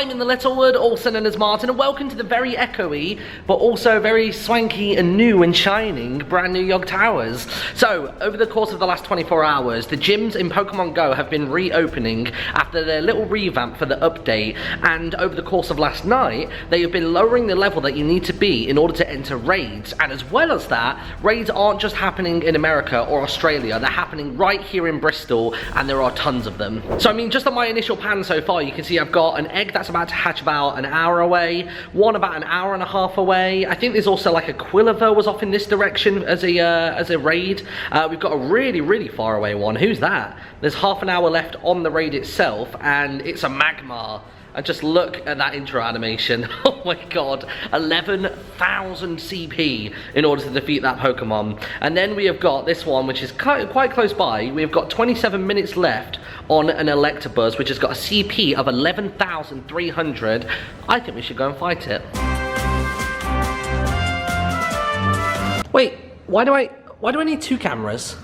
I'm in the Littlewood, also known as Martin, and welcome to the very echoey, but also very swanky and new and shining brand new Yog Towers. So, over the course of the last 24 hours, the gyms in Pokemon Go have been reopening after their little revamp for the update, and over the course of last night, they have been lowering the level that you need to be in order to enter raids. And as well as that, raids aren't just happening in America or Australia, they're happening right here in Bristol, and there are tons of them. So I mean, just on my initial pan so far, you can see I've got an egg that's about to hatch about an hour away, one about an hour and a half away. I think there's also like a Quilliver was off in this direction as a raid. We've got a really far away one. Who's that? There's half an hour left on the raid itself, and it's a Magmar. And just look at that intro animation. Oh my god, 11,000 CP in order to defeat that Pokemon. And then we have got this one, which is quite close by. We've got 27 minutes left on an Electabuzz, which has got a CP of 11,300. I think we should go and fight it. Wait, why do I need two cameras?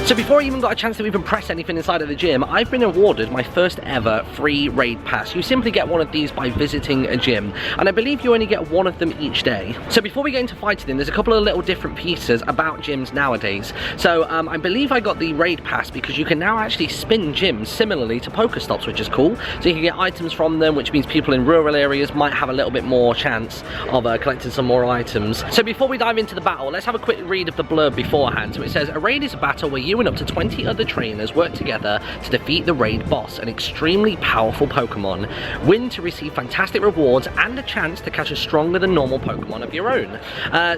So before I even got a chance to even press anything inside of the gym, I've been awarded my first ever free raid pass. You simply get one of these by visiting a gym, and I believe you only get one of them each day. So before we get into fighting them, there's a couple of little different pieces about gyms nowadays. So I believe I got the raid pass because you can now actually spin gyms similarly to Pokestops, which is cool. So you can get items from them, which means people in rural areas might have a little bit more chance of collecting some more items. So before we dive into the battle, let's have a quick read of the blurb beforehand. So it says, a raid is a battle where you and up to 20 other trainers work together to defeat the raid boss, an extremely powerful Pokemon. Win to receive fantastic rewards and a chance to catch a stronger than normal Pokemon of your own.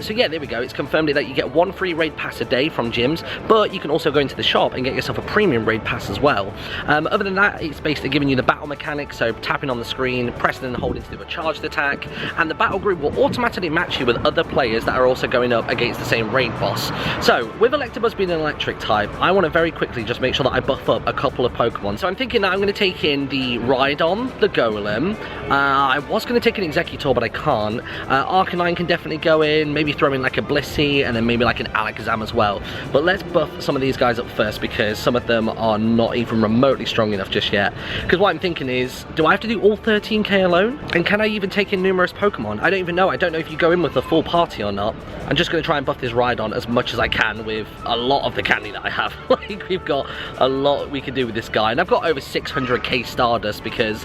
So yeah, there we go. It's confirmed that you get one free raid pass a day from gyms, but you can also go into the shop and get yourself a premium raid pass as well. Other than that, it's basically giving you the battle mechanics, so tapping on the screen, pressing and holding to do a charged attack, and the battle group will automatically match you with other players that are also going up against the same raid boss. So with Electabuzz being an electric type, I want to very quickly just make sure that I buff up a couple of Pokemon. So I'm thinking that I'm going to take in the Rhydon, the Golem. I was going to take an Executor, but I can't. Arcanine can definitely go in, maybe throw in like a Blissey, and then maybe like an Alakazam as well. But let's buff some of these guys up first, because some of them are not even remotely strong enough just yet. Because what I'm thinking is, do I have to do all 13k alone? And can I even take in numerous Pokemon? I don't even know. I don't know if you go in with the full party or not. I'm just going to try and buff this Rhydon as much as I can with a lot of the candy that I have. Like, we've got a lot we can do with this guy, and I've got over 600k Stardust because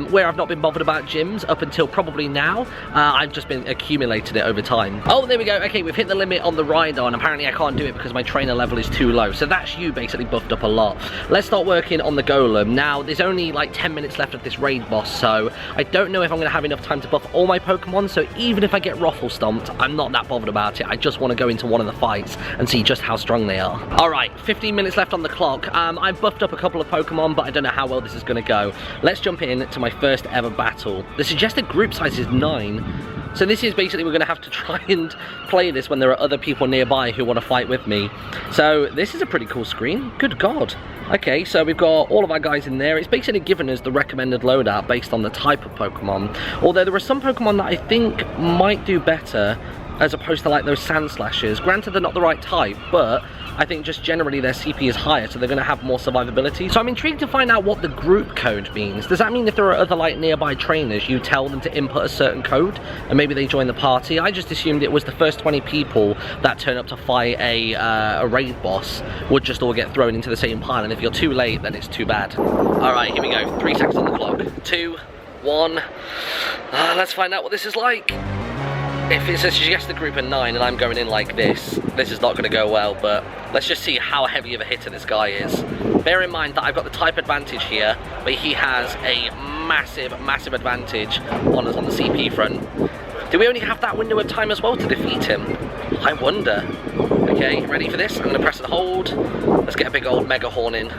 where I've not been bothered about gyms up until probably now, I've just been accumulating it over time. Oh, there we go. Okay, we've hit the limit on the Rhydon. Apparently I can't do it because my trainer level is too low, so that's you basically buffed up a lot. Let's start working on the Golem. Now, there's only like 10 minutes left of this raid boss, so I don't know if I'm going to have enough time to buff all my Pokemon, so even if I get Ruffle Stomped, I'm not that bothered about it. I just want to go into one of the fights and see just how strong they are. Alright, 15 minutes left on the clock. I've buffed up a couple of Pokemon, but I don't know how well this is going to go. Let's jump in to my first ever battle. The suggested group size is 9. So this is basically, we're going to have to try and play this when there are other people nearby who want to fight with me. So this is a pretty cool screen. Good God. Okay, so we've got all of our guys in there. It's basically given us the recommended loadout based on the type of Pokemon. Although there are some Pokemon that I think might do better as opposed to like those Sand Slashers. Granted, they're not the right type, but I think just generally their CP is higher, so they're going to have more survivability. So I'm intrigued to find out what the group code means. Does that mean if there are other like nearby trainers, you tell them to input a certain code and maybe they join the party? I just assumed it was the first 20 people that turn up to fight a raid boss would just all get thrown into the same pile, and if you're too late, then it's too bad. Alright, here we go. 3 seconds on the clock. 2, 1. Let's find out what this is like. If it's a suggested group of 9 and I'm going in like this, this is not going to go well, but let's just see how heavy of a hitter this guy is. Bear in mind that I've got the type advantage here, but he has a massive advantage on us on the CP front. Do we only have that window of time as well to defeat him? I wonder. Okay, ready for this? I'm going to press and hold. Let's get a big old Mega Horn in.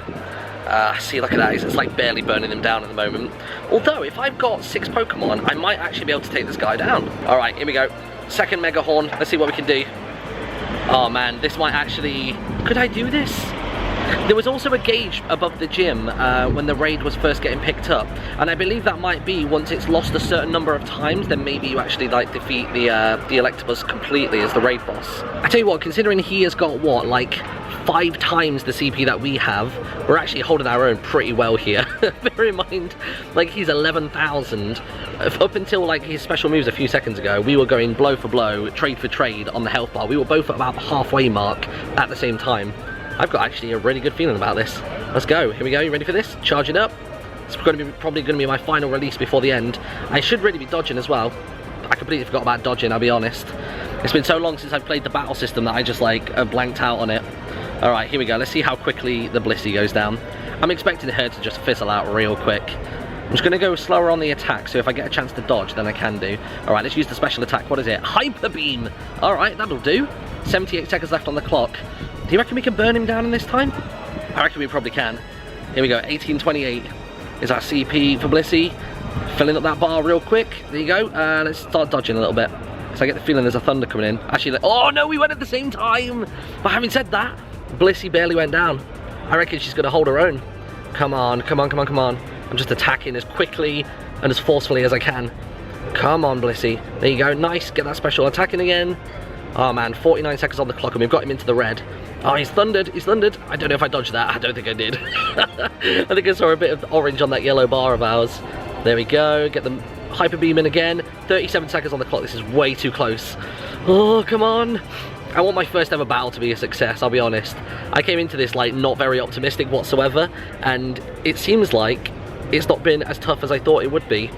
See, look at that, it's like barely burning them down at the moment. Although, if I've got 6 Pokemon, I might actually be able to take this guy down. Alright, here we go. Second Mega Horn, let's see what we can do. Oh man, this might actually... Could I do this? There was also a gauge above the gym when the raid was first getting picked up, and I believe that might be once it's lost a certain number of times, then maybe you actually like defeat the Electabuzz completely as the raid boss. I tell you what, considering he has got what, like 5 times the CP that we have, we're actually holding our own pretty well here. Bear in mind, like, he's 11,000. Up until like his special moves a few seconds ago, we were going blow for blow, trade for trade on the health bar. We were both at about the halfway mark at the same time. I've got actually a really good feeling about this. Let's go. Here we go. You ready for this? Charge it up. It's probably going to be my final release before the end. I should really be dodging as well. I completely forgot about dodging, I'll be honest. It's been so long since I've played the battle system that I just like blanked out on it. Alright, here we go. Let's see how quickly the Blissey goes down. I'm expecting her to just fizzle out real quick. I'm just going to go slower on the attack, so if I get a chance to dodge, then I can do. Alright, let's use the special attack. What is it? Hyper Beam! Alright, that'll do. 78 seconds left on the clock. Do you reckon we can burn him down in this time? I reckon we probably can. Here we go, 1828 is our CP for Blissey. Filling up that bar real quick. There you go. Let's start dodging a little bit. So I get the feeling there's a thunder coming in. Actually, oh no, we went at the same time! But having said that, Blissey barely went down. I reckon she's going to hold her own. Come on, come on, come on, come on. I'm just attacking as quickly and as forcefully as I can. Come on, Blissey. There you go. Nice. Get that special attacking again. Oh man, 49 seconds on the clock and we've got him into the red. Oh, he's thundered. He's thundered. I don't know if I dodged that. I don't think I did. I think I saw a bit of orange on that yellow bar of ours. There we go. Get the hyper beam in again. 37 seconds on the clock. This is way too close. Oh, come on. I want my first ever battle to be a success, I'll be honest. I came into this like not very optimistic whatsoever, and it seems like it's not been as tough as I thought it would be.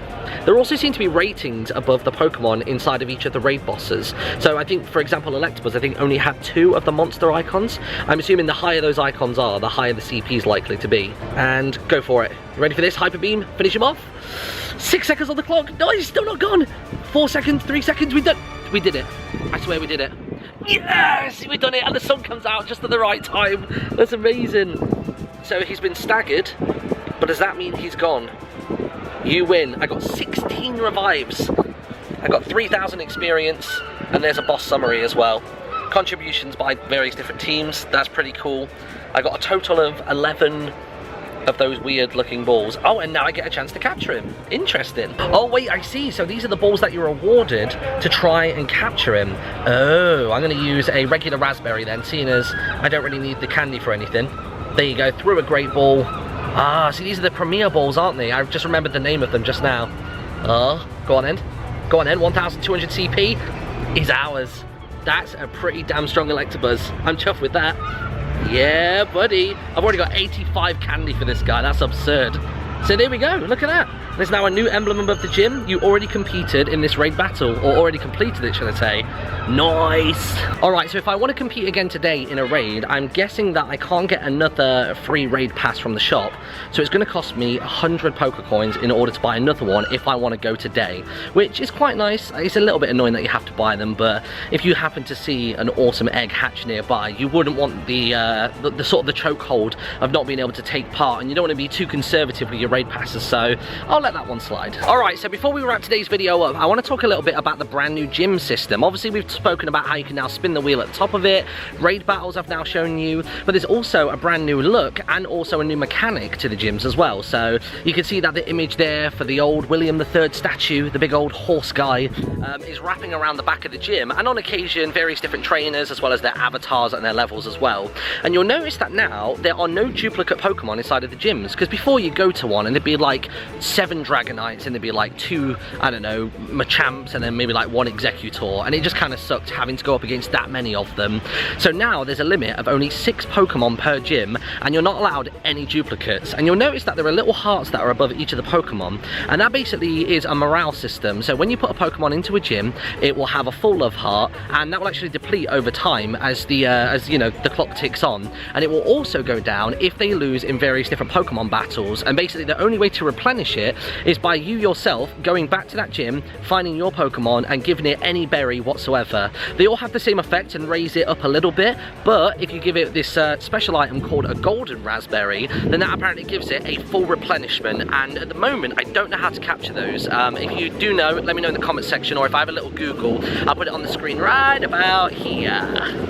There also seem to be ratings above the Pokemon inside of each of the raid bosses. So I think, for example, Electabuzz, I think only had 2 of the monster icons. I'm assuming the higher those icons are, the higher the CP is likely to be. And go for it. You ready for this? Hyper Beam, finish him off. 6 seconds on the clock. No, he's still not gone. 4 seconds, 3 seconds, we did it. I swear we did it. Yes, we've done it, and the sun comes out just at the right time. That's amazing. So he's been staggered, but does that mean he's gone? You win. I got 16 revives. I got 3,000 experience, and there's a boss summary as well. Contributions by various different teams. That's pretty cool. I got a total of 11 of those weird looking balls. Oh, and now I get a chance to capture him. Interesting. Oh wait, I see. So these are the balls that you're awarded to try and capture him. Oh, I'm going to use a regular raspberry then, seeing as I don't really need the candy for anything. There you go, threw a great ball. Ah, see, these are the premier balls, aren't they? I just remembered the name of them just now. Oh, go on then. Go on then, 1,200 CP is ours. That's a pretty damn strong Electabuzz. I'm chuffed with that. Yeah, buddy. I've already got 85 candy for this guy. That's absurd. So there we go. Look at that. There's now a new emblem above the gym. You already competed in this raid battle, or already completed it, should I say. Nice. Alright, so if I want to compete again today in a raid, I'm guessing that I can't get another free raid pass from the shop. So it's going to cost me 100 poker coins in order to buy another one if I want to go today, which is quite nice. It's a little bit annoying that you have to buy them, but if you happen to see an awesome egg hatch nearby, you wouldn't want the sort of the chokehold of not being able to take part, and you don't want to be too conservative with your raid passes, so I'll let that one slide. Alright, so before we wrap today's video up, I want to talk a little bit about the brand new gym system. Obviously we've spoken about how you can now spin the wheel at the top of it, raid battles I've now shown you, but there's also a brand new look and also a new mechanic to the gyms as well. So you can see that the image there for the old William III statue, the big old horse guy, is wrapping around the back of the gym, and on occasion various different trainers as well as their avatars and their levels as well. And you'll notice that now there are no duplicate Pokemon inside of the gyms, because before you go to one and there'd be like 7 Dragonites and there'd be like 2, I don't know, Machamps and then maybe like 1 Executor, and it just kind of sucked having to go up against that many of them. So now there's a limit of only 6 Pokemon per gym, and you're not allowed any duplicates. And you'll notice that there are little hearts that are above each of the Pokemon, and that basically is a morale system. So when you put a Pokemon into a gym, it will have a full love heart, and that will actually deplete over time as the you know, the clock ticks on, and it will also go down if they lose in various different Pokemon battles, and basically the only way to replenish it is by you yourself going back to that gym, finding your Pokemon and giving it any berry whatsoever. They all have the same effect and raise it up a little bit, but if you give it this special item called a golden raspberry, then that apparently gives it a full replenishment. And at the moment I don't know how to capture those. If you do know, let me know in the comments section, or if I have a little Google, I'll put it on the screen right about here.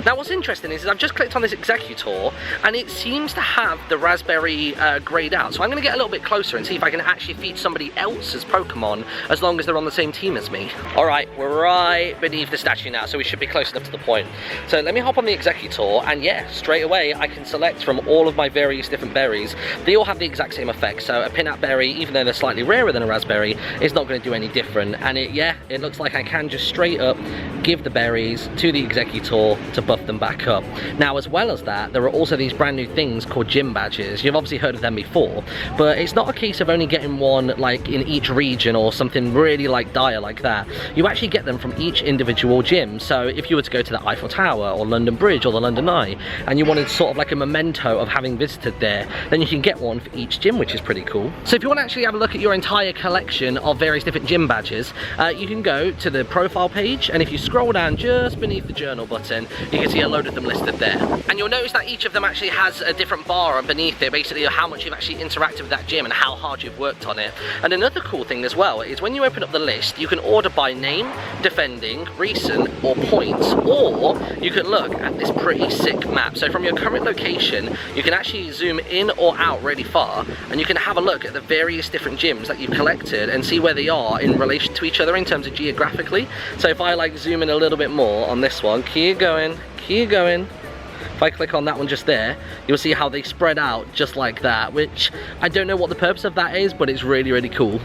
Now what's interesting is I've just clicked on this Executor and it seems to have the raspberry grayed out, so I'm going to get a little bit closer and see if I can actually feed somebody else's Pokemon as long as they're on the same team as me. Alright, we're right beneath the statue now, so we should be close enough to the point. So let me hop on the Executor, and yeah, straight away I can select from all of my various different berries. They all have the exact same effect, so a Pinap berry, even though they're slightly rarer than a raspberry, is not going to do any different. And it looks like I can just straight up give the berries to the Executor to buff them back up. Now as well as that, there are also these brand new things called gym badges. You've obviously heard of them before, but it's not a case of only getting one like in each region or something really like dire like that. You actually get them from each individual gym. So if you were to go to the Eiffel Tower or London Bridge or the London Eye and you wanted sort of like a memento of having visited there, then you can get one for each gym, which is pretty cool. So if you want to actually have a look at your entire collection of various different gym badges, you can go to the profile page, and if you scroll down just beneath the journal button, you can see a load of them listed there. And you'll notice that each of them actually has a different bar beneath it, basically how much you've actually interacted with that gym and how hard you've worked on it. And another cool thing as well is when you open up the list, you can order by name, defending, recent, or points, or you can look at this pretty sick map. So from your current location, you can actually zoom in or out really far, and you can have a look at the various different gyms that you've collected and see where they are in relation to each other in terms of geographically. So if I like zoom in a little bit more on this one, keep going, keep going. If I click on that one just there, you'll see how they spread out just like that, which I don't know what the purpose of that is, but it's really, really cool.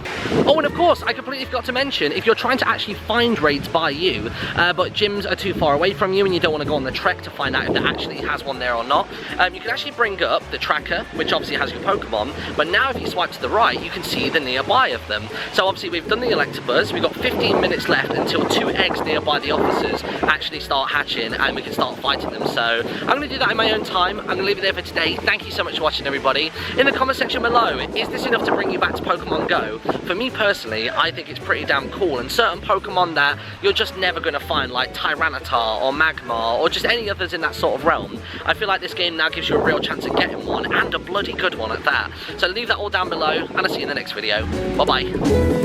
Oh, and of course, I completely forgot to mention, if you're trying to actually find raids by you, but gyms are too far away from you and you don't want to go on the trek to find out if there actually has one there or not, you can actually bring up the tracker, which obviously has your Pokemon, but now if you swipe to the right, you can see the nearby of them. So obviously we've done the Electabuzz, we've got 15 minutes left until 2 eggs nearby the officers actually start hatching and we can start fighting them. So I'm going to do that in my own time. I'm going to leave it there for today. Thank you so much for watching, everybody. In the comment section below, is this enough to bring you back to Pokemon Go? For me personally, I think it's pretty damn cool, and certain Pokemon that you're just never going to find, like Tyranitar or Magmar or just any others in that sort of realm, I feel like this game now gives you a real chance of getting one, and a bloody good one at that. So leave that all down below, and I'll see you in the next video. Bye bye.